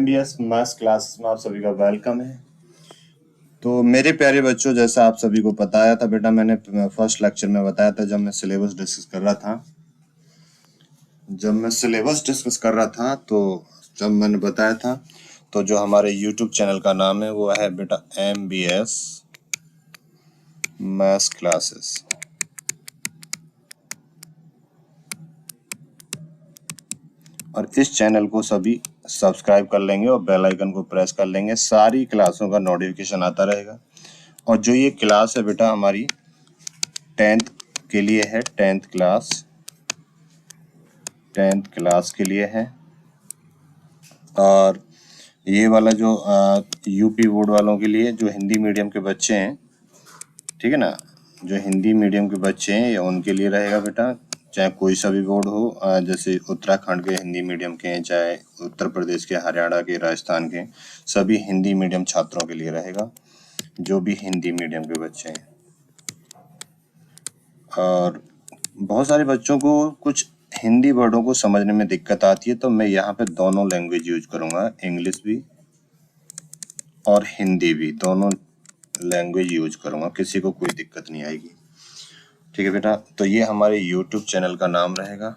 MBS maths class में आप सभी का वेलकम है। तो मेरे प्यारे बच्चों, जैसा आप सभी को बताया था बेटा, मैंने फर्स्ट लेक्चर में बताया था जब मैं सिलेबस डिस्कस कर रहा था तो जब मैंने बताया था तो जो हमारे यूट्यूब चैनल का नाम है वो है बेटा एमबीएस मैथ्स क्लासेस। और इस चैनल को सभी सब्सक्राइब कर लेंगे और बेल आइकन को प्रेस कर लेंगे, सारी क्लासों का नोटिफिकेशन आता रहेगा। और जो ये क्लास है बेटा हमारी 10th के लिए है, 10th क्लास के लिए है। और ये वाला जो यूपी बोर्ड वालों के लिए, जो हिंदी मीडियम के बच्चे हैं, ठीक है ना, जो हिंदी मीडियम के बच्चे हैं या उनके लिए रहेगा बेटा, चाहे कोई सा भी बोर्ड हो, जैसे उत्तराखंड के हिंदी मीडियम के हैं, चाहे उत्तर प्रदेश के, हरियाणा के, राजस्थान के, सभी हिंदी मीडियम छात्रों के लिए रहेगा, जो भी हिंदी मीडियम के बच्चे हैं। और बहुत सारे बच्चों को कुछ हिंदी वर्डों को समझने में दिक्कत आती है, तो मैं यहाँ पे दोनों लैंग्वेज यूज करूँगा, इंग्लिश भी और हिंदी भी, दोनों लैंग्वेज यूज करूँगा, किसी को कोई दिक्कत नहीं आएगी। ठीक है बेटा, तो ये हमारे यूट्यूब चैनल का नाम रहेगा,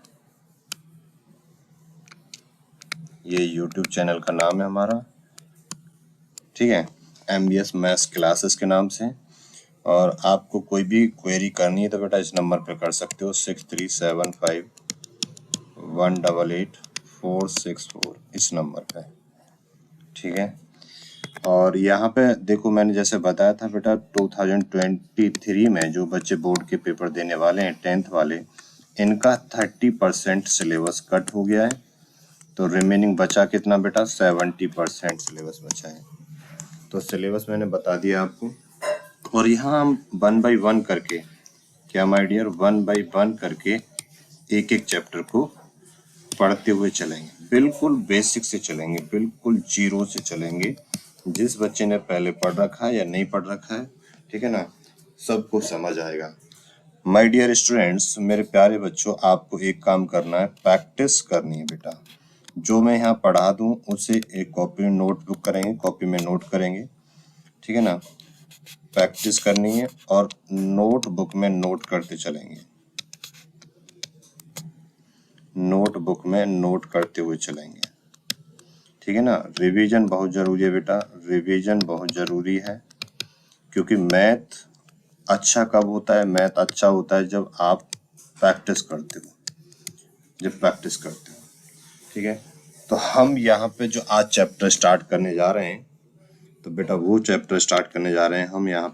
ये यूट्यूब चैनल का नाम है हमारा, ठीक है, एमबीएस मैथ्स क्लासेस के नाम से। और आपको कोई भी क्वेरी करनी है तो बेटा इस नंबर पर कर सकते हो, 6375188464, इस नंबर पे, ठीक है। और यहाँ पे देखो, मैंने जैसे बताया था बेटा, 2023 में जो बच्चे बोर्ड के पेपर देने वाले हैं 10th वाले, इनका 30% सिलेबस कट हो गया है, तो रिमेनिंग बचा कितना बेटा, 70% सिलेबस बचा है। तो सिलेबस मैंने बता दिया आपको। और यहाँ हम 1 by 1 करके, क्या माय डियर, 1 by 1 करके एक एक चैप्टर को पढ़ते हुए चलेंगे, बिल्कुल बेसिक से चलेंगे, बिल्कुल जीरो से चलेंगे। जिस बच्चे ने पहले पढ़ रखा है या नहीं पढ़ रखा है, ठीक है ना, सबको समझ आएगा। माय डियर स्टूडेंट्स, मेरे प्यारे बच्चों, आपको एक काम करना है, प्रैक्टिस करनी है बेटा। जो मैं यहाँ पढ़ा दूं उसे एक कॉपी में नोटबुक करेंगे, कॉपी में नोट करेंगे, ठीक है ना, प्रैक्टिस करनी है और नोटबुक में नोट करते चलेंगे, नोटबुक में नोट करते हुए चलेंगे, ठीक है ना। रिवीजन बहुत जरूरी है बेटा, रिवीजन बहुत जरूरी है, क्योंकि मैथ अच्छा कब होता है, मैथ अच्छा होता है जब आप प्रैक्टिस करते हो, ठीक है। तो हम यहाँ पे जो आज चैप्टर स्टार्ट करने जा रहे हैं, तो बेटा वो चैप्टर स्टार्ट करने जा रहे हैं हम यहाँ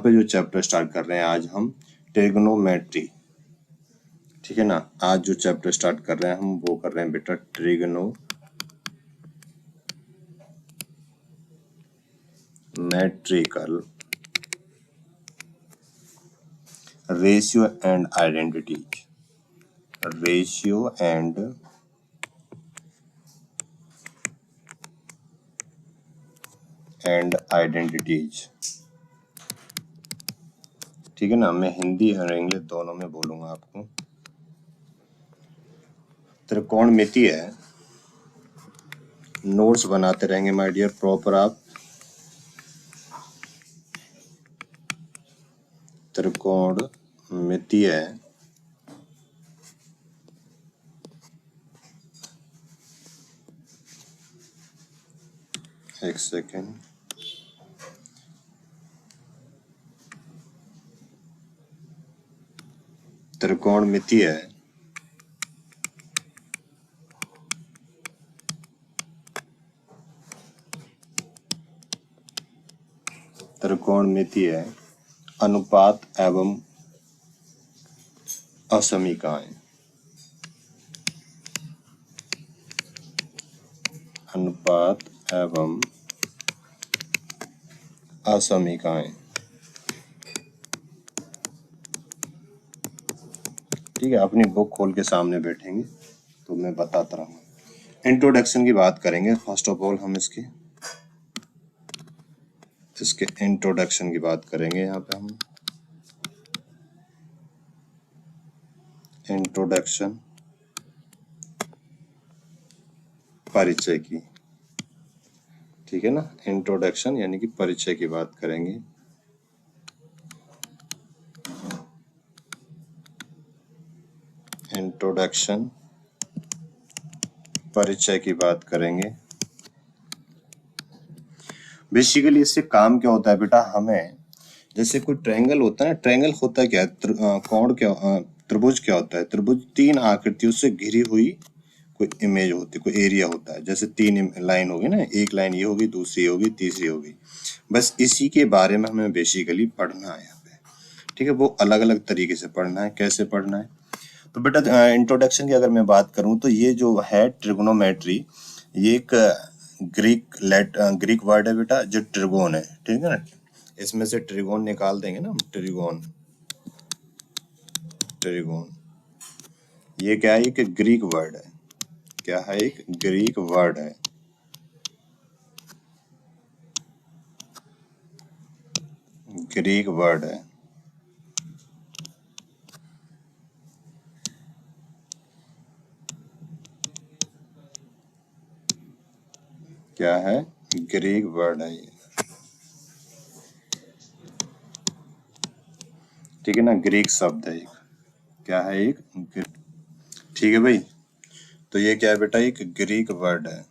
पे जो चैप्टर स्टार्ट कर रहे हैं आज हम, ट्रिग्नोमेट्री, ठीक है ना। आज जो चैप्टर स्टार्ट कर रहे हैं हम वो कर रहे हैं बेटा trigonometrical ratio and identities, ratio and identities, ठीक है ना। मैं हिंदी और इंग्लिश दोनों में बोलूंगा आपको। त्रिकोणमिति है, नोट्स बनाते रहेंगे माय डियर प्रॉपर आप। त्रिकोणमिति है, एक सेकेंड, त्रिकोणमिति है, त्रिकोणमिति है, अनुपात एवं असमीकाएं, अनुपात एवं असमीकाएं, ठीक है। अपनी बुक खोल के सामने बैठेंगे तो मैं बताता रहूंगा। इंट्रोडक्शन की बात करेंगे फर्स्ट ऑफ ऑल, हम इसके इंट्रोडक्शन की बात करेंगे। यहाँ पे हम इंट्रोडक्शन परिचय की, ठीक है ना, इंट्रोडक्शन यानी कि परिचय की बात करेंगे। इंट्रोडक्शन परिचय की बात करेंगे। बेसिकली इससे काम क्या होता है बेटा, हमें जैसे कोई ट्रायंगल होता है ना, ट्रायंगल होता है क्या, कोण क्या, त्रिभुज क्या होता है, त्रिभुज तीन आकृतियों से घिरी हुई कोई इमेज होती है, कोई एरिया होता है। जैसे तीन लाइन होगी ना, एक लाइन ये होगी, दूसरी होगी, तीसरी होगी, बस इसी के बारे में हमें बेसिकली पढ़ना है यहाँ पे, ठीक है। वो अलग अलग तरीके से पढ़ना है, कैसे पढ़ना है। तो बेटा इंट्रोडक्शन की अगर मैं बात करूं तो ये जो है ट्रिग्नोमेट्री, ये एक ग्रीक वर्ड है बेटा, जो ट्रिगोन है, ठीक है ना। इसमें से ट्रिगोन निकाल देंगे ना हम, ट्रिगोन, ट्रिगोन ये क्या है, एक ग्रीक वर्ड है। क्या है, एक ग्रीक वर्ड है। ग्रीक वर्ड है। क्या है, ग्रीक वर्ड है ये, ठीक है ना, ग्रीक शब्द है एक। क्या है, एक ठीक है भाई। तो ये क्या है बेटा, एक ग्रीक वर्ड है।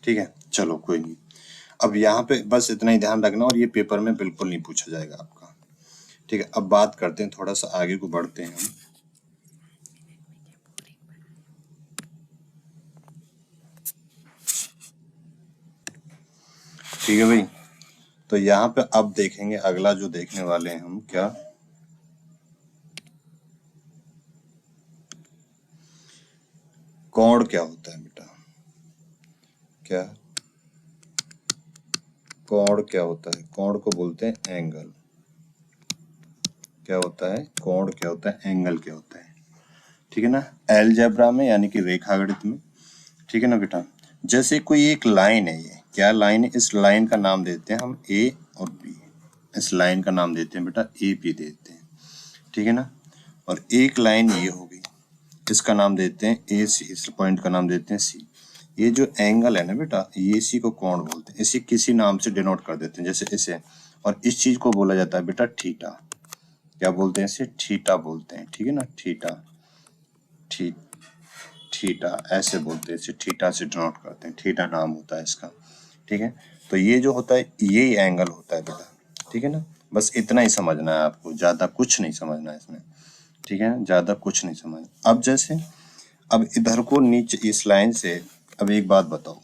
ठीक है, चलो कोई नहीं। अब यहाँ पे बस इतना ही ध्यान रखना, और ये पेपर में बिल्कुल नहीं पूछा जाएगा आपका, ठीक है। अब बात करते हैं, थोड़ा सा आगे को बढ़ते हैं हम। ठीक है भाई, तो यहाँ पे अब देखेंगे, अगला जो देखने वाले हैं हम, क्या, कोण क्या होता है बेटा। क्या, कोण क्या होता है, कोण को बोलते हैं एंगल। क्या होता है, कोण क्या होता है, एंगल क्या होता है, ठीक है ना। अलजेब्रा में यानी कि रेखागणित में, ठीक है ना बेटा। जैसे कोई एक लाइन है, ये क्या लाइन है, इस लाइन का नाम देते हैं हम ए और बी। इस लाइन का नाम देते हैं बेटा ए बी देते हैं, ठीक है ना। और एक लाइन ये होगी, इसका नाम देते हैं ए सी, इस पॉइंट का नाम देते हैं सी। ये जो एंगल है ना बेटा, ये इसी को कोण बोलते हैं। इसे किसी नाम से डिनोट कर देते हैं, जैसे इसे। और इस चीज को बोला जाता है बेटा थीटा। क्या बोलते हैं इसे, थीटा बोलते हैं, ठीक है ना, थीटा, थीटा ऐसे बोलते हैं इसे, थीटा से डिनोट करते हैं, थीटा नाम होता है इसका, ठीक है। तो ये जो होता है, ये एंगल होता है बेटा, ठीक है ना। बस इतना ही समझना है आपको, ज्यादा कुछ नहीं समझना है इसमें, ठीक है, ज्यादा कुछ नहीं समझना। अब जैसे, अब इधर को नीचे इस लाइन से, अब एक बात बताओ,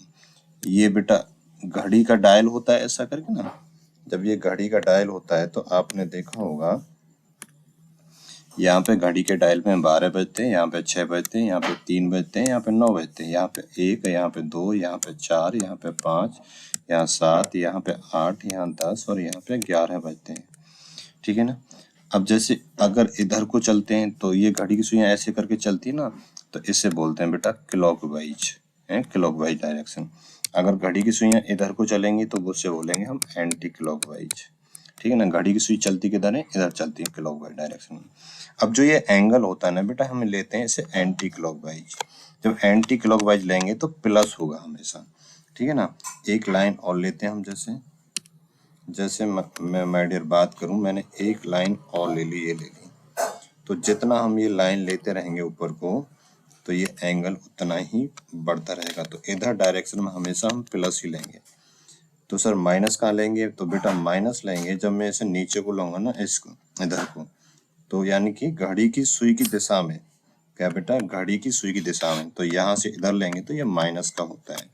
ये बेटा घड़ी का डायल होता है ऐसा करके ना। जब ये घड़ी का डायल होता है तो आपने देखा होगा, यहाँ पे घड़ी के डायल में 12 बजते हैं, यहाँ पे 6 बजते हैं, यहाँ पे 3 बजते हैं, यहाँ पे 9 बजते हैं, यहाँ पे 1, यहाँ पे 2, यहाँ पे 4, यहाँ पे 5, यहाँ 7, यहाँ पे 8, यहाँ 10 और यहाँ पे 11 बजते हैं, ठीक है ना। अब जैसे अगर इधर को चलते हैं तो ये घड़ी की सुइयां ऐसे करके चलती है ना, तो इसे बोलते हैं बेटा क्लॉकवाइज, है क्लॉकवाइज डायरेक्शन। अगर घड़ी की सुइयां इधर को चलेंगी तो उससे बोलेंगे हम एंटी क्लॉकवाइज, ठीक है ना। घड़ी की सुई चलती किधर है, इधर चलती है क्लॉकवाइज डायरेक्शन में। अब जो ये एंगल होता है ना बेटा, हम लेते हैं इसे एंटी क्लॉकवाइज। जब एंटी क्लॉकवाइज लेंगे तो प्लस होगा हमेशा, ठीक है ना। एक लाइन और लेते हैं हम, जैसे जैसे मैं माय डियर बात करूं, मैंने एक लाइन और ले ली, ये ले ली। तो जितना हम ये लाइन लेते रहेंगे ऊपर को, तो ये एंगल उतना ही बढ़ता रहेगा। तो इधर डायरेक्शन में हमेशा हम प्लस ही लेंगे। तो सर माइनस कहाँ लेंगे, तो बेटा माइनस लेंगे जब मैं इसे नीचे को लाऊंगा ना, इसको इधर को, तो यानी कि घड़ी की सुई की दिशा में। क्या बेटा, घड़ी की सुई की दिशा में, तो यहाँ से इधर लेंगे तो ये माइनस का होता है।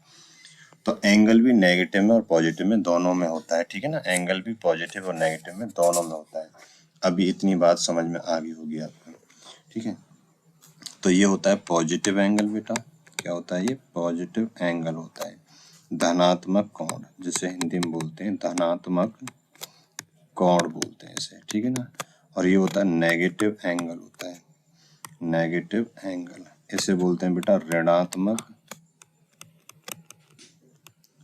तो एंगल भी नेगेटिव में और पॉजिटिव में दोनों में होता है, ठीक है ना। एंगल भी पॉजिटिव और नेगेटिव में दोनों में होता है। अभी इतनी बात समझ में आ गई होगी आपको, ठीक है। तो ये होता है पॉजिटिव एंगल बेटा। क्या होता है, ये पॉजिटिव एंगल होता है, धनात्मक कोण, जिसे हिंदी में बोलते हैं धनात्मक कोण बोलते हैं इसे, ठीक है ना। और ये होता है नेगेटिव एंगल होता है, नेगेटिव एंगल, इसे बोलते हैं बेटा ऋणात्मक,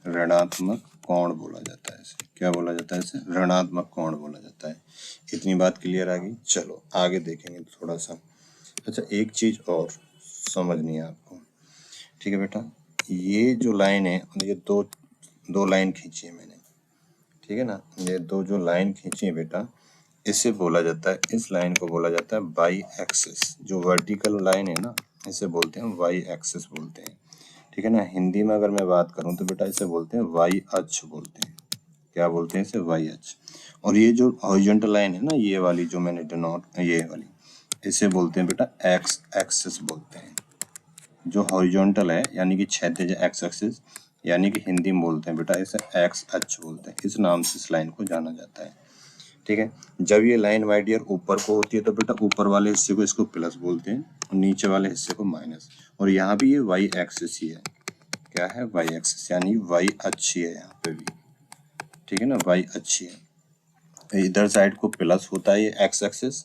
ऋणात्मक कोण बोला जाता है इसे। क्या बोला जाता है इसे? ऋणात्मक कोण बोला जाता है। इतनी बात क्लियर आ गई। चलो आगे देखेंगे थोड़ा सा। अच्छा, एक चीज और समझनी है आपको, ठीक है बेटा। ये जो लाइन है, ये दो लाइन खींची है मैंने, ठीक है ना। ये दो जो लाइन खींची है बेटा, इसे बोला जाता है, इस लाइन को बोला जाता है वाई एक्सिस। जो वर्टिकल लाइन है ना, इसे बोलते हैं वाई एक्सिस बोलते हैं, ठीक है ना। हिंदी में अगर मैं बात करूं तो बेटा इसे बोलते हैं वाई अक्ष बोलते हैं। क्या बोलते हैं इसे? वाई अक्ष। और ये जो हॉरिजॉन्टल लाइन है ना, ये वाली जो मैंने ये वाली, इसे बोलते हैं बेटा एक्स एक्सिस बोलते हैं। जो हॉरिजॉन्टल है यानी कि क्षैतिज एक्स एक्सिस, यानी कि हिंदी में बोलते हैं बेटा इसे एक्स अक्ष बोलते हैं। इस नाम से इस लाइन को जाना जाता है, ठीक है। जब ये लाइन माय डियर ऊपर को होती है तो बेटा ऊपर वाले हिस्से को इसको प्लस बोलते हैं और नीचे वाले हिस्से को माइनस। और यहाँ भी ये वाई एक्सिस ही है। क्या है? वाई एक्सिस, यानी वाई अच्छी है यहाँ पे भी, ठीक है ना। वाई अच्छी है। इधर साइड को प्लस होता है ये एक्स एक्सिस,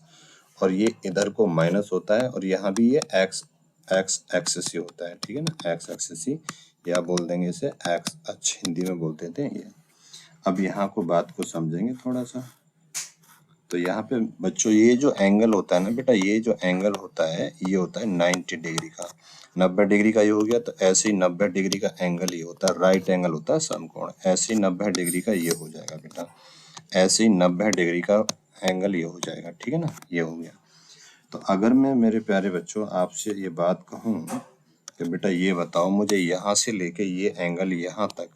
और ये इधर को माइनस होता है, और यहाँ भी ये एक्स एक्सिस ही होता है, ठीक है ना। एक्स एक्सिस ही, या बोल देंगे इसे एक्स अक्ष, हिंदी में बोलते थे ये। अब यहाँ को बात को समझेंगे थोड़ा सा। तो यहाँ पे बच्चों ये जो एंगल होता है ना बेटा, ये जो एंगल होता है ये होता है 90 डिग्री का। 90 डिग्री का ये हो गया, तो ऐसे ही 90 डिग्री का एंगल ये होता है, राइट एंगल होता है समकोण। ऐसे ही 90 डिग्री का ये हो जाएगा बेटा, ऐसे ही 90 डिग्री का एंगल ये हो जाएगा, ठीक है ना। ये हो गया। तो अगर मैं मेरे प्यारे बच्चों आपसे ये बात कहूँ कि बेटा ये बताओ मुझे यहाँ से लेके ये एंगल यहाँ तक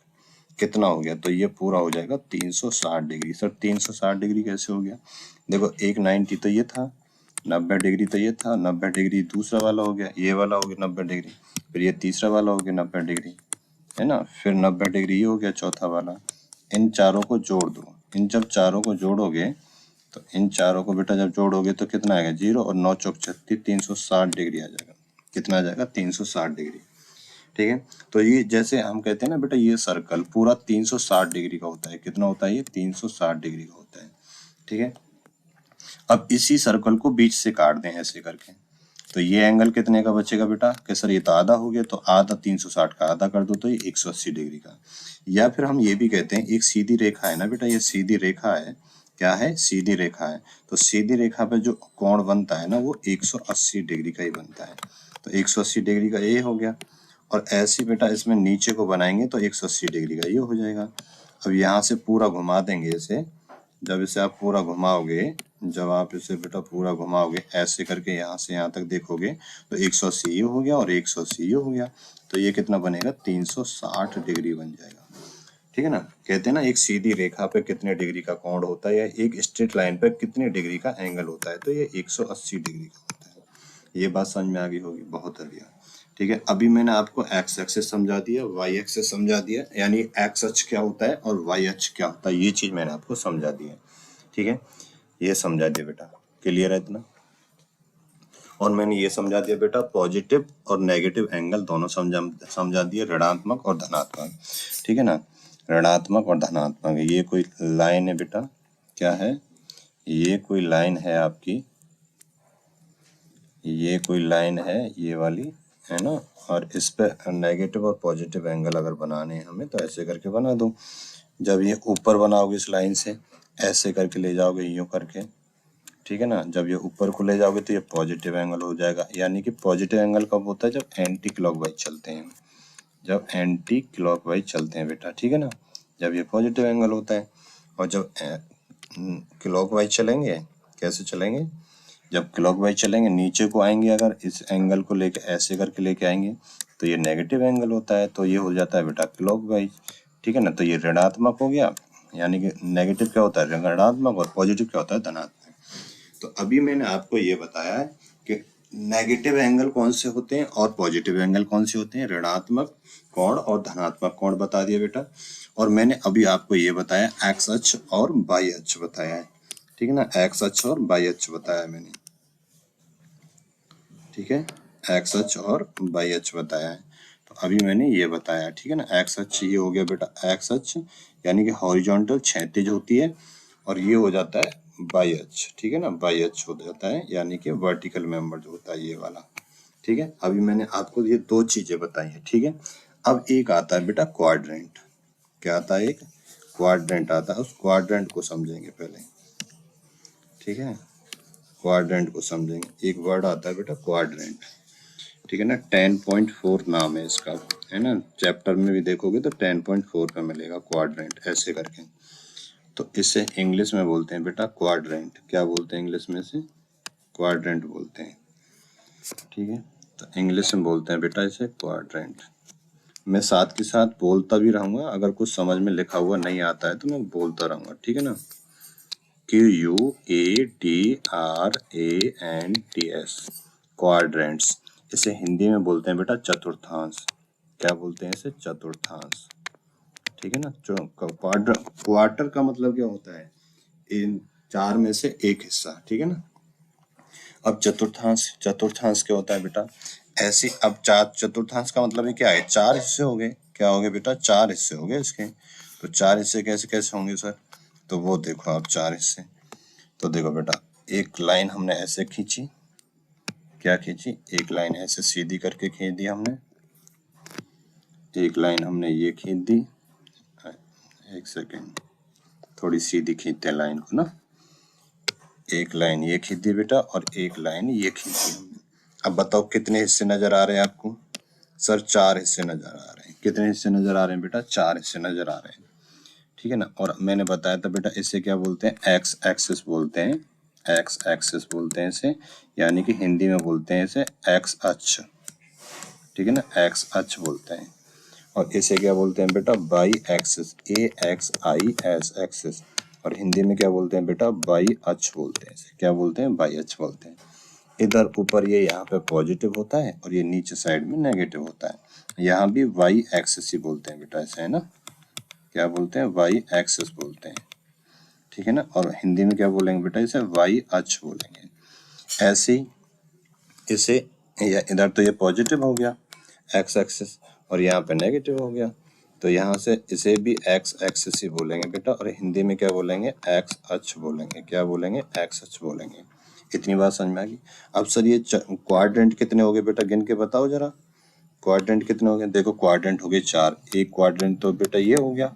कितना हो गया, तो ये पूरा हो जाएगा 360 डिग्री। सर 360 डिग्री कैसे हो गया? देखो, एक 90 तो ये था, 90 डिग्री तो ये था, 90 डिग्री दूसरा वाला हो गया, ये वाला हो गया 90 डिग्री, फिर ये तीसरा वाला हो गया 90 डिग्री, है ना। फिर 90 डिग्री ये हो गया चौथा वाला। इन चारों को जोड़ दो। इन जब चारों को जोड़ोगे तो इन चारों को बेटा जब जोड़ोगे तो कितना आएगा? 0 और 9 चौक 36, 360 डिग्री आ जाएगा। कितना आ जाएगा? 360 डिग्री, ठीक है। तो ये जैसे हम कहते हैं ना बेटा, ये सर्कल पूरा 360 डिग्री का होता है। कितना होता है ये? 360 डिग्री का होता है, ठीक है। अब इसी सर्कल को बीच से काट दें ऐसे करके, तो ये एंगल कितने का बचेगा बेटा? कि सर ये तो आधा हो गया, तो आधा 360 का आधा कर दो तो ये 180 डिग्री का। या फिर हम ये भी कहते हैं, एक सीधी रेखा है ना बेटा, ये सीधी रेखा है। क्या है? सीधी रेखा है। तो सीधी रेखा पे जो कोण बनता है ना, वो 180 डिग्री का ही बनता है। तो 180 डिग्री का ये हो गया। और ऐसे बेटा इसमें नीचे को बनाएंगे तो 180 डिग्री का ये हो जाएगा। अब यहाँ से पूरा घुमा देंगे इसे। जब इसे आप पूरा घुमाओगे, जब आप इसे बेटा पूरा घुमाओगे ऐसे करके यहाँ से यहाँ तक देखोगे, तो 180 ये हो गया और 180 ये हो गया। तो ये कितना बनेगा? 360 डिग्री बन जाएगा, ठीक है ना। कहते हैं ना, एक सीधी रेखा पे कितने डिग्री का कोण होता है, या एक स्ट्रेट लाइन पे कितने डिग्री का एंगल होता है, तो ये 180 डिग्री का होता है। ये बात समझ में आ गई होगी, बहुत बढ़िया, ठीक है। अभी मैंने आपको एक्स एक्सिस समझा दिया, वाई एक्सिस समझा दिया, यानी एक्स अक्ष क्या होता है और वाई अक्ष क्या होता है, ये चीज मैंने आपको समझा दी है, ठीक है। ये समझा दिया बेटा, क्लियर है इतना। और मैंने ये समझा दिया बेटा, पॉजिटिव और नेगेटिव एंगल दोनों समझा दिए, ऋणात्मक और धनात्मक, ठीक है ना। ऋणात्मक और धनात्मक, ये कोई लाइन है बेटा, क्या है? ये कोई लाइन है आपकी, ये कोई लाइन है ये वाली, है ना। और इस पे नेगेटिव और पॉजिटिव एंगल अगर बनाने हैं हमें, तो ऐसे करके बना दो। जब ये ऊपर बनाओगे इस लाइन से, ऐसे करके ले जाओगे यूं करके, ठीक है ना। जब ये ऊपर को ले जाओगे तो ये पॉजिटिव एंगल हो जाएगा। यानी कि पॉजिटिव एंगल कब होता है? जब एंटी क्लॉकवाइज चलते हैं, जब एंटी क्लॉकवाइज चलते हैं बेटा, ठीक है ना। जब ये पॉजिटिव एंगल होता है। और जब क्लॉकवाइज चलेंगे, कैसे चलेंगे? जब क्लॉकवाइज चलेंगे, नीचे को आएंगे, अगर इस एंगल को लेके ऐसे करके लेके आएंगे तो ये नेगेटिव एंगल होता है, तो ये हो जाता है बेटा क्लॉकवाइज, ठीक है ना। तो ये ऋणात्मक हो गया, यानी कि नेगेटिव क्या होता है? ऋणात्मक, और पॉजिटिव क्या होता है? धनात्मक। तो अभी मैंने आपको ये बताया है कि नेगेटिव एंगल कौन से होते हैं और पॉजिटिव एंगल कौन से होते हैं, ऋणात्मक कोण और धनात्मक कोण बता दिया बेटा। और मैंने अभी आपको ये बताया एक्स अक्ष और वाई अक्ष बताया है, ठीक है ना। एक्स अक्ष और वाई अक्ष बताया मैंने, ठीक है। एक्स अक्ष और वाई अक्ष बताया है। तो अभी मैंने ये बताया, ठीक है ना। एक्स अक्ष ये हो गया बेटा, एक्स अक्ष यानी कि हॉरिजॉन्टल क्षैतिज होती है, और ये हो जाता है वाई अक्ष, ठीक है ना। वाई अक्ष हो जाता है यानी कि वर्टिकल मेंबर जो होता है ये वाला, ठीक है। अभी मैंने आपको ये दो चीजें बताई है, ठीक है। अब एक आता है बेटा क्वाड्रेंट, क्या आता है, एक क्वाड्रेंट आता है। उस क्वाड्रेंट को समझेंगे पहले, ठीक है, क्वाड्रेंट को समझेंगे। एक वर्ड आता है बेटा क्वाड्रेंट, ठीक है ना। 10.4 नाम है इसका, है ना। चैप्टर में भी देखोगे तो 10.4 पे मिलेगा क्वाड्रेंट, ऐसे करके। तो इसे इंग्लिश में बोलते हैं बेटा क्वाड्रेंट। क्या बोलते हैं इंग्लिश में से? क्वाड्रेंट बोलते हैं, ठीक है। तो इंग्लिश में बोलते हैं बेटा इसे क्वाड्रेंट। मैं साथ के साथ बोलता भी रहूंगा, अगर कुछ समझ में लिखा हुआ नहीं आता है तो मैं बोलता रहूंगा, ठीक है ना। QUADRANTS, quadrants. इसे हिंदी में बोलते हैं बेटा चतुर्थांश। क्या बोलते हैं इसे? चतुर्थांश, ठीक है ना। क्वार्टर का मतलब क्या होता है? इन चार में से एक हिस्सा, ठीक है ना। अब चतुर्थांश, चतुर्थांश क्या होता है बेटा? ऐसे अब चार, चतुर्थांश का मतलब है क्या है? चार हिस्से हो गए। क्या हो गए बेटा? चार हिस्से हो गए इसके। तो चार हिस्से कैसे कैसे होंगे सर? तो वो देखो आप, चार हिस्से। तो देखो बेटा, एक लाइन हमने ऐसे खींची, क्या खींची? एक लाइन ऐसे सीधी करके खींच दी हमने। एक लाइन हमने ये खींच दी, एक सेकेंड, थोड़ी सीधी खींचते हैं लाइन को ना। एक लाइन ये खींच दी बेटा, और एक लाइन ये खींच दी हमने। अब बताओ कितने हिस्से नजर आ रहे हैं आपको? सर चार हिस्से नजर आ रहे हैं। कितने हिस्से नजर आ रहे हैं बेटा? चार हिस्से नजर आ रहे हैं, ठीक है ना। और मैंने बताया था बेटा इसे क्या बोलते हैं? एक्स एक्सिस बोलते हैं। एक्स एक्सिस बोलते हैं इसे, यानी कि हिंदी में बोलते हैं इसे एक्स अक्ष, ठीक है ना। एक्स अक्ष बोलते हैं। और इसे क्या बोलते हैं बेटा? By axis, AXIS axis. और हिंदी में क्या बोलते हैं बेटा? बाई अक्ष बोलते हैं इसे। क्या बोलते हैं? बाई अक्ष बोलते हैं। इधर ऊपर ये यहाँ पे पॉजिटिव होता है और ये नीचे साइड में नेगेटिव होता है। यहाँ भी वाई एक्सिस ही बोलते हैं बेटा इसे, है ना। क्या बोलते हैं? वाई एक्सिस बोलते हैं, ठीक है ना। और हिंदी में क्या बोलेंगे बेटा? इसे वाई अक्ष बोलेंगे। ऐसे ही इसे, इधर तो ये पॉजिटिव हो गया एक्स एक्सिस, और यहाँ पे नेगेटिव हो गया, तो यहाँ से इसे भी एक्स एक्सिस ही बोलेंगे बेटा। और हिंदी में क्या बोलेंगे? एक्स अक्ष बोलेंगे। क्या बोलेंगे? एक्स अक्ष बोलेंगे। इतनी बात समझ में आ गई। अब सर ये क्वाड्रेंट कितने हो गए बेटा? गिन के बताओ जरा, क्वाड्रेंट कितने हो गए? देखो क्वाड्रेंट हो गए चार। एक क्वाड्रेंट तो बेटा ये हो गया,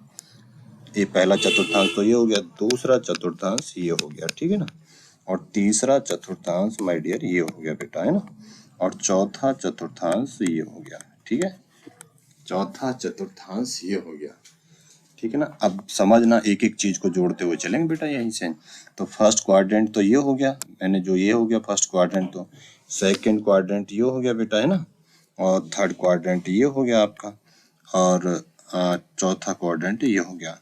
ये पहला चतुर्थांश तो ये हो गया, दूसरा चतुर्थांश ये हो गया, ठीक है ना। और तीसरा चतुर्थांश माय डियर ये हो गया बेटा, है ना। और चौथा चतुर्थांश ये हो गया, ठीक है। चौथा चतुर्थांश ये हो गया, ठीक है ना। अब समझना, एक एक चीज को जोड़ते हुए चलेंगे बेटा यहीं से। तो फर्स्ट क्वाड्रेंट तो ये हो गया, मैंने जो ये हो गया फर्स्ट क्वाड्रेंट, तो सेकंड क्वाड्रेंट ये हो गया बेटा, है ना। और थर्ड क्वाड्रेंट ये हो गया आपका, और चौथा क्वाड्रेंट ये हो गया,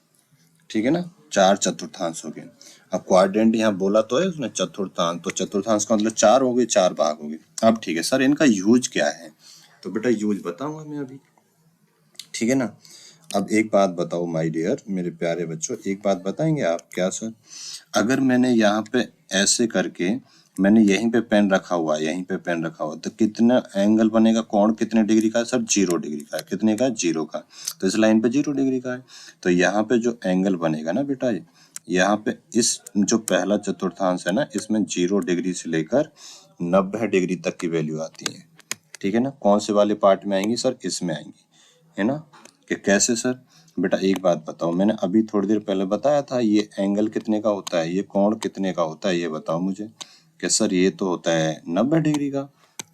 ठीक है ना। चार चतुर्थांश हो गए। अब क्वाड्रेंट यहाँ बोला तो है उसने चतुर्थांश, तो चतुर्थांश का मतलब चार हो गए, चार भाग हो गए। अब ठीक है सर, इनका यूज क्या है? तो बेटा यूज बताऊंगा मैं अभी, ठीक है ना। अब एक बात बताओ माय डियर, मेरे प्यारे बच्चों, एक बात बताएंगे आप? क्या सर? अगर मैंने यहाँ पे ऐसे करके, मैंने यहीं पे पेन रखा हुआ है, यहीं पे पेन रखा हुआ, तो कितना एंगल बनेगा? कोण कितने डिग्री का है सर? 0 डिग्री का है। कितने का? 0 का। तो इस लाइन पे 0 डिग्री का है। तो यहाँ पे जो एंगल बनेगा ना बेटा, यहाँ पे इस जो पहला चतुर्थांश है ना, इसमें 0 डिग्री से लेकर 90 डिग्री तक की वैल्यू आती है, ठीक है ना। कौन से वाले पार्ट में आएंगी सर? इसमें आएंगी, है ना। कि कैसे सर? बेटा एक बात बताओ, मैंने अभी थोड़ी देर पहले बताया था ये एंगल कितने का होता है, ये कोण कितने का होता है, ये बताओ मुझे। कि सर ये तो होता है 90 डिग्री का।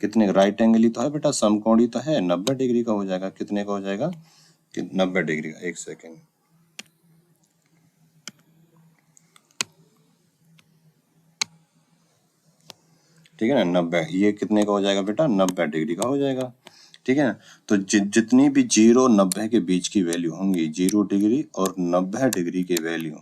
कितने? राइट एंगल ही तो है बेटा, समकोण तो है, 90 डिग्री का हो जाएगा। कितने का हो जाएगा? कि 90 डिग्री का। एक सेकेंड, ठीक है ना। 90, ये कितने का हो जाएगा बेटा? 90 डिग्री का हो जाएगा, ठीक है ना। तो जितनी भी 0 90 के बीच की वैल्यू होंगी, 0 डिग्री और 90 डिग्री की वैल्यू,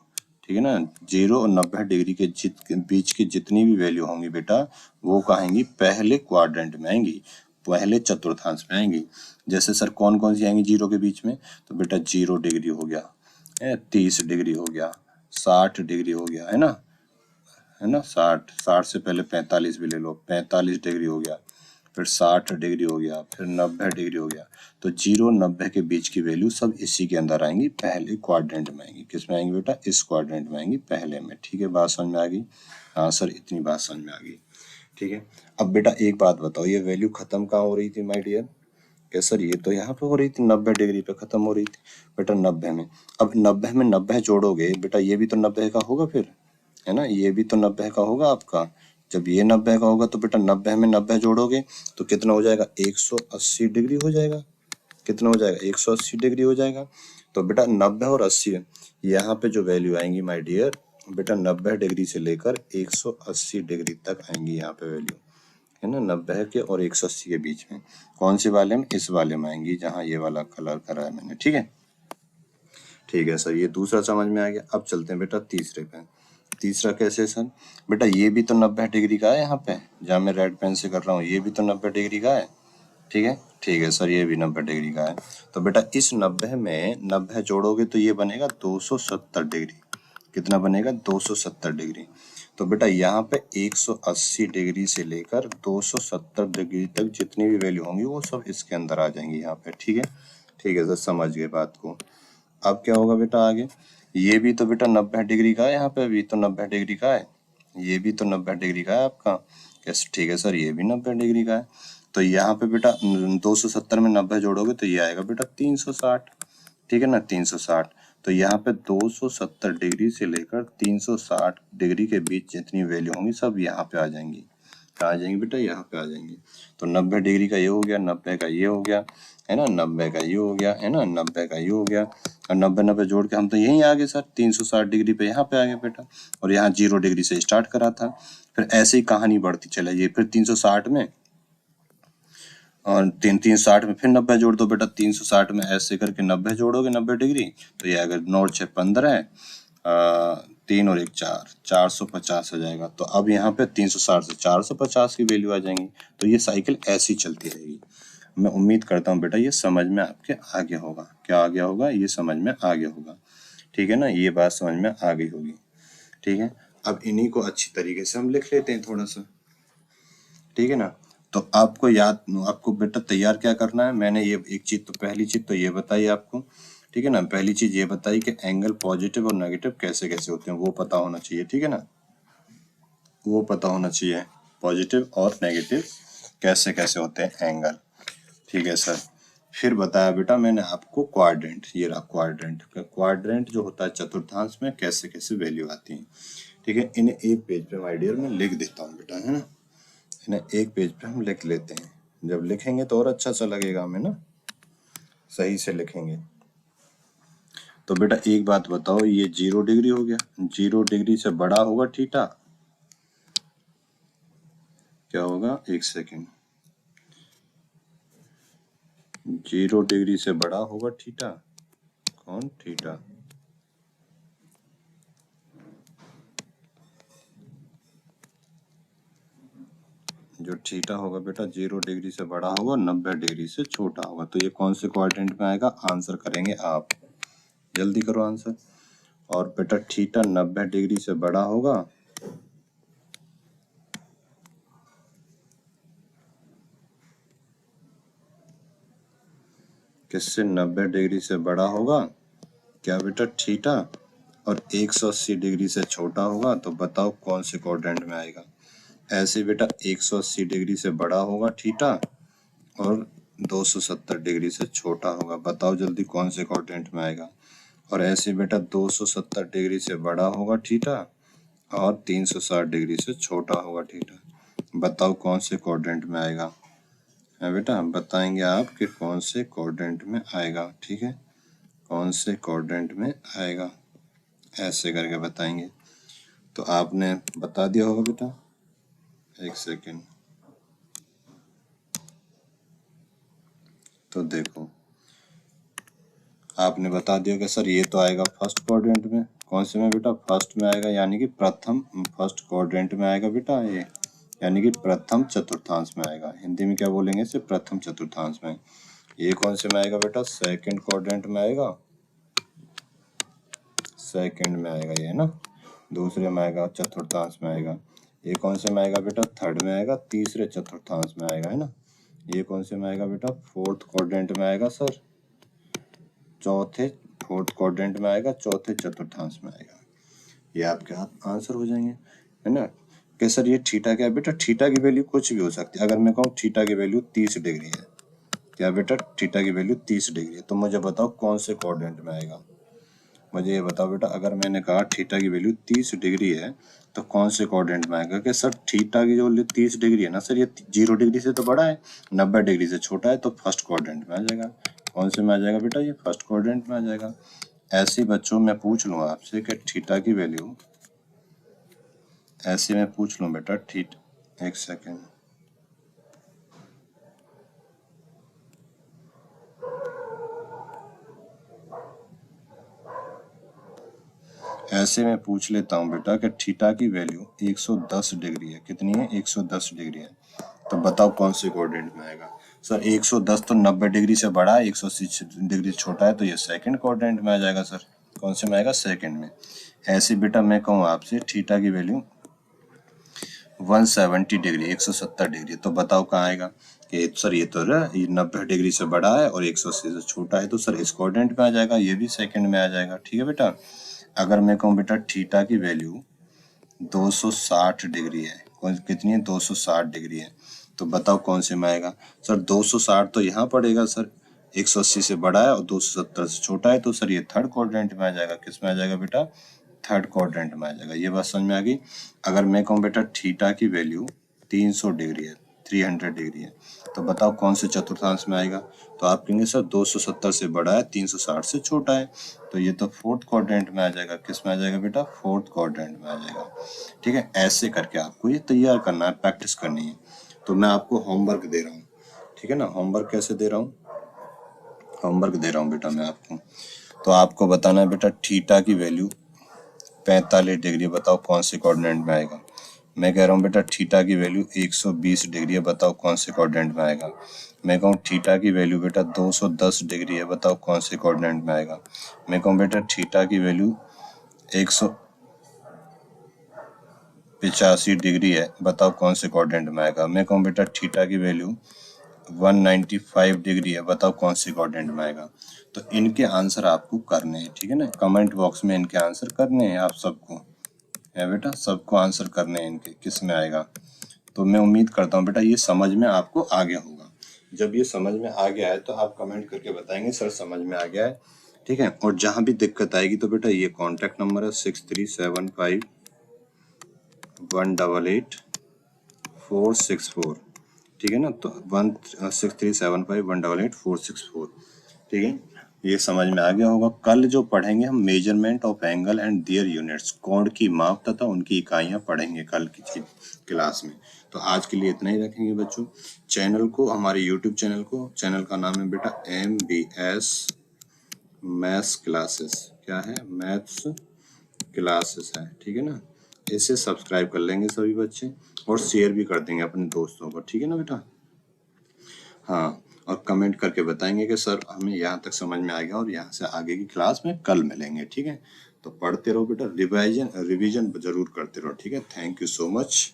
ठीक है ना, 0 और 90 डिग्री के बीच की जितनी भी वैल्यू होंगी बेटा, वो कहेंगी पहले क्वाड्रेंट में आएंगी, पहले चतुर्थांश में आएंगी। जैसे सर कौन कौन सी आएंगी 0 के बीच में? तो बेटा 0 डिग्री हो गया, 30 डिग्री हो गया, 60 डिग्री हो गया, है ना। 60, 60 से पहले 45 भी ले लो, 45 डिग्री हो गया, फिर 60 डिग्री हो गया, फिर 90 डिग्री हो गया। तो 0 90 के बीच की वैल्यू सब इसी के अंदर आएंगी, पहले क्वाड्रेंट में आएंगी। किस में आएंगी बेटा? इस क्वाड्रेंट में आएंगी, पहले में, ठीक है। बात समझ में आ गई? हाँ सर, इतनी बात समझ में आ गई, ठीक है। अब बेटा एक बात बताओ, ये वैल्यू खत्म कहाँ हो रही थी माय डियर? क्या सर ये तो यहाँ पे हो रही थी 90 डिग्री पे खत्म हो रही थी बेटा 90 में। अब 90 में 90 जोड़ोगे बेटा ये भी तो 90 का होगा फिर, है ना, ये भी तो 90 का होगा आपका। जब ये 90 का होगा तो बेटा 90 में 90 जोड़ोगे तो कितना हो जाएगा, 180 डिग्री हो जाएगा। कितना हो जाएगा, 180 डिग्री हो जाएगा। तो बेटा 90 और 80 यहाँ पे जो वैल्यू आएंगी माय डियर बेटा 90 डिग्री से लेकर 180 डिग्री तक आएंगी यहाँ पे वैल्यू, है ना, 90 के और 180 के बीच में। कौन से वाले में, इस वाले में आएंगी जहाँ ये वाला कलर करा है मैंने। ठीक है, ठीक है सर, ये दूसरा समझ में आ गया। अब चलते हैं बेटा तीसरे पे। तीसरा कैसे सर, बेटा ये भी तो 90 डिग्री का है, यहाँ पे जहाँ मैं रेड पेन से कर रहा हूँ ये भी तो 90 डिग्री का है। ठीक है, ठीक है सर, ये भी 90 डिग्री का है। तो बेटा इस 90 में 90 जोड़ोगे तो ये बनेगा 270 डिग्री। कितना बनेगा, 270 डिग्री। तो बेटा यहाँ पे 180 डिग्री से लेकर 270 डिग्री तक जितनी भी वैल्यू होंगी वो सब इसके अंदर आ जाएंगी यहाँ पे। ठीक है, ठीक है सर, समझ गए बात को। अब क्या होगा बेटा आगे, ये भी तो बेटा 90 डिग्री का है, यहाँ पे भी तो 90 डिग्री का है, ये भी तो 90 डिग्री का है आपका। कैसे, ठीक है सर, ये भी 90 डिग्री का है। तो यहाँ पे बेटा 270 में 90 जोड़ोगे तो ये आएगा बेटा 360। ठीक है ना, 360। तो यहाँ पे 270 डिग्री से लेकर 360 डिग्री के बीच जितनी वैल्यू होंगी सब यहाँ पे आ जाएंगी। आ जाएंगी बेटा, यहाँ पे आ जाएंगी। तो 90 डिग्री का ये हो गया, 90 का ये हो गया, है ना, 90 का ये हो गया, है ना, 90 का ये हो गया। और 90 90 जोड़ के हम तो यहीं आ गए सर, 360 डिग्री पे यहाँ पे आ गए बेटा। और यहाँ 0 डिग्री से स्टार्ट करा था। फिर ऐसे ही कहानी बढ़ती चलेगी। फिर 360 में और 360 में फिर 90 जोड़ दो बेटा। 360 में ऐसे करके 90 जोड़ोगे 90 डिग्री तो ये अगर 9 6 15 है, 3 और 1 4, 450 आ जाएगा। तो अब यहाँ पे 360 से 450 की वैल्यू आ जाएंगी। तो ये साइकिल ऐसी चलती रहेगी। मैं उम्मीद करता हूँ बेटा ये समझ में आपके आ गया होगा। क्या आ गया होगा, ये समझ में आ गया होगा। ठीक है ना, ये बात समझ में आ गई होगी। ठीक है, अब इन्हीं को अच्छी तरीके से हम लिख लेते हैं थोड़ा सा। ठीक है ना, तो आपको याद, आपको बेटा तैयार क्या करना है, मैंने ये एक चीज तो, पहली चीज तो ये बताई आपको। ठीक है ना, पहली चीज ये बताई कि एंगल पॉजिटिव और नेगेटिव कैसे कैसे होते हैं वो पता होना चाहिए। ठीक है ना, वो पता होना चाहिए पॉजिटिव और नेगेटिव कैसे कैसे होते हैं एंगल। ठीक है सर, फिर बताया बेटा मैंने आपको क्वाड्रेंट, ये रहा क्वाड्रेंट। क्वाड्रेंट जो होता है चतुर्थांश में कैसे कैसे वैल्यू आती है। ठीक है, इन्हें एक पेज पे माय डियर मैं लिख देता हूँ बेटा, है ना, इन्हें एक पेज पे हम लिख लेते हैं। जब लिखेंगे तो और अच्छा सा लगेगा हमें ना, सही से लिखेंगे। तो बेटा एक बात बताओ, ये 0 डिग्री हो गया, 0 डिग्री से बड़ा होगा थीटा, क्या होगा, एक सेकेंड, 0 डिग्री से बड़ा होगा थीटा, कौन, थीटा। जो थीटा होगा बेटा 0 डिग्री से बड़ा होगा, 90 डिग्री से छोटा होगा। तो ये कौन से क्वाड्रेंट में आएगा, आंसर करेंगे आप, जल्दी करो आंसर। और बेटा थीटा 90 डिग्री से बड़ा होगा, किससे, 90 डिग्री से बड़ा होगा, क्या बेटा, थीटा। और 180 डिग्री से छोटा होगा। तो बताओ कौन से क्वाड्रेंट में आएगा। ऐसे बेटा 180 डिग्री से बड़ा होगा थीटा और 270 डिग्री से छोटा होगा। बताओ जल्दी कौन से क्वाड्रेंट में आएगा। और ऐसे बेटा 270 डिग्री से बड़ा होगा थीटा और 360 डिग्री से छोटा होगा थीटा। बताओ कौन से क्वाड्रेंट में आएगा। है बेटा, हम बताएंगे आप कि कौन से क्वाड्रेंट में आएगा। ठीक है, कौन से क्वाड्रेंट में आएगा, ऐसे करके बताएंगे। तो आपने बता दिया होगा बेटा, एक सेकेंड। तो देखो आपने बता दिया कि सर ये तो आएगा फर्स्ट क्वाड्रेंट में। कौन से में बेटा, फर्स्ट में आएगा, यानी कि प्रथम, फर्स्ट क्वाड्रेंट में आएगा बेटा ये, यानी कि प्रथम चतुर्थांश में आएगा। हिंदी में क्या बोलेंगे इसे, प्रथम चतुर्थांश में। ये कौन से में आएगा बेटा, सेकंड क्वाड्रेंट में आएगा, सेकंड में आएगा ये, है ना। दूसरे में आएगा, चतुर्थांश में आएगा। ये कौन से में आएगा बेटा, थर्ड में आएगा, तीसरे चतुर्थांश में आएगा, है ना। ये कौन से में आएगा बेटा, फोर्थ क्वाड्रेंट में आएगा सर, चौथे, फोर्थ क्वाड्रेंट में आएगा, चौथे चतुर्थांश में आएगा। ये आपके हाथ आंसर हो जाएंगे, है ना। कि सर ये थीटा क्या है बेटा, थीटा की वैल्यू कुछ भी हो सकती है। अगर मैं कहूँ थीटा की वैल्यू 30 डिग्री है क्या बेटा, थीटा की वैल्यू 30 डिग्री है। तो मुझे बताओ कौन से क्वाड्रेंट में आएगा। मुझे ये बताओ बेटा, अगर मैंने कहा थीटा की वैल्यू 30 डिग्री है तो कौन से क्वाड्रेंट में आएगा। कि सर थीटा की जो वैल्यू 30 डिग्री है ना सर, ये 0 डिग्री से तो बड़ा है, 90 डिग्री से छोटा है, तो फर्स्ट क्वाड्रेंट में आ जाएगा। कौन से में आ जाएगा बेटा, ये फर्स्ट क्वाड्रेंट में आ जाएगा। ऐसे बच्चों मैं पूछ लूँ आपसे कि थीटा की वैल्यू, ऐसे मैं पूछ लूँ बेटा एक सेकेंड, ऐसे मैं पूछ लेता हूँ बेटा कि थीटा की वैल्यू 110 डिग्री है। कितनी है, 110 डिग्री है। तो बताओ कौन से क्वाड्रेंट में आएगा। सर 110 तो 90 डिग्री से बड़ा है, 180 डिग्री से छोटा है, तो ये सेकंड क्वाड्रेंट में आ जाएगा सर। कौन से में आएगा, सेकंड में। ऐसे बेटा मैं कहूँ आपसे थीटा की वैल्यू 170 डिग्री, 170 डिग्री, तो बताओ कहाँ आएगा। कि सर ये तो ये 90 डिग्री से बड़ा है और 180 से छोटा है, तो सर इस क्वाड्रेंट में आ जाएगा, ये भी सेकंड में आ जाएगा। ठीक है बेटा। अगर मैं कहूँ बेटा थीटा की वैल्यू 260 डिग्री है, कितनी है, 260 डिग्री है, तो बताओ कौन से में आएगा। सर 260 तो यहाँ पड़ेगा सर, 180 से बड़ा है और 270 से छोटा है, तो सर ये थर्ड क्वाड्रेंट में आ जाएगा। किस में आ जाएगा बेटा, थर्ड क्वाड्रेंट में आ जाएगा। ये बात समझ में आ गई। अगर मैं कहूँ बेटा थीटा की वैल्यू 300 डिग्री है, 300 डिग्री है, तो बताओ कौन से चतुर्थांश में आएगा। तो आप कहेंगे सर 270 से बड़ा है, 360 से छोटा है, तो ये तो फोर्थ क्वाड्रेंट में आ जाएगा। किस में आ जाएगा बेटा, फोर्थ क्वाड्रेंट में आ जाएगा। ठीक है, ऐसे करके आपको ये तैयार करना है, प्रैक्टिस करनी है। तो मैं आपको होमवर्क दे रहा हूँ, ठीक है ना। होमवर्क कैसे दे रहा हूँ, होमवर्क दे रहा हूँ बेटा मैं आपको। तो आपको बताना है बेटा थीटा की वैल्यू 45 डिग्री, बताओ कौन से क्वाड्रेंट में आएगा। मैं कह रहा हूँ बेटा थीटा की वैल्यू 120 डिग्री है, बताओ कौन से क्वाड्रेंट में आएगा। मैं कहूँ थीटा की वैल्यू बेटा 210 डिग्री है, बताओ कौन से क्वाड्रेंट में आएगा। मैं कहूँ बेटा थीटा की वैल्यू 185 डिग्री है, बताओ कौन से क्वाड्रेंट में आएगा। मैं कहूँ बेटा थीटा की वैल्यू 195 डिग्री है, बताओ कौन से क्वाड्रेंट में आएगा। तो इनके आंसर आपको करने हैं, ठीक है ना। कमेंट बॉक्स में इनके आंसर करने हैं आप सबको, है बेटा, सबको आंसर करने हैं इनके, किस में आएगा। तो मैं उम्मीद करता हूँ बेटा ये समझ में आपको आ गया होगा। जब ये समझ में आ गया है तो आप कमेंट करके बताएंगे सर समझ में आ गया है, ठीक है। और जहाँ भी दिक्कत आएगी तो बेटा ये कॉन्टैक्ट नंबर है 6375188464, ठीक है ना। तो 6375188464, ठीक है। ये समझ में आ गया होगा। कल जो पढ़ेंगे हम measurement of angle and their units, कोण की माप तथा उनकी इकाइयां पढ़ेंगे कल की क्लास में। तो आज के लिए इतना ही रखेंगे बच्चों। चैनल को, हमारे यूट्यूब चैनल को, चैनल का नाम है बेटा MBS मैथ्स क्लासेस, क्या है, मैथ्स क्लासेस है, ठीक है ना। इसे सब्सक्राइब कर लेंगे सभी बच्चे और शेयर भी कर देंगे अपने दोस्तों को, ठीक है ना बेटा। हाँ, और कमेंट करके बताएंगे कि सर हमें यहाँ तक समझ में आ गया और यहाँ से आगे की क्लास में कल मिलेंगे, ठीक है। तो पढ़ते रहो बेटा, रिवीजन जरूर करते रहो, ठीक है। थैंक यू सो मच,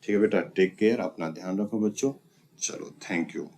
ठीक है बेटा। टेक केयर, अपना ध्यान रखो बच्चों। चलो, थैंक यू।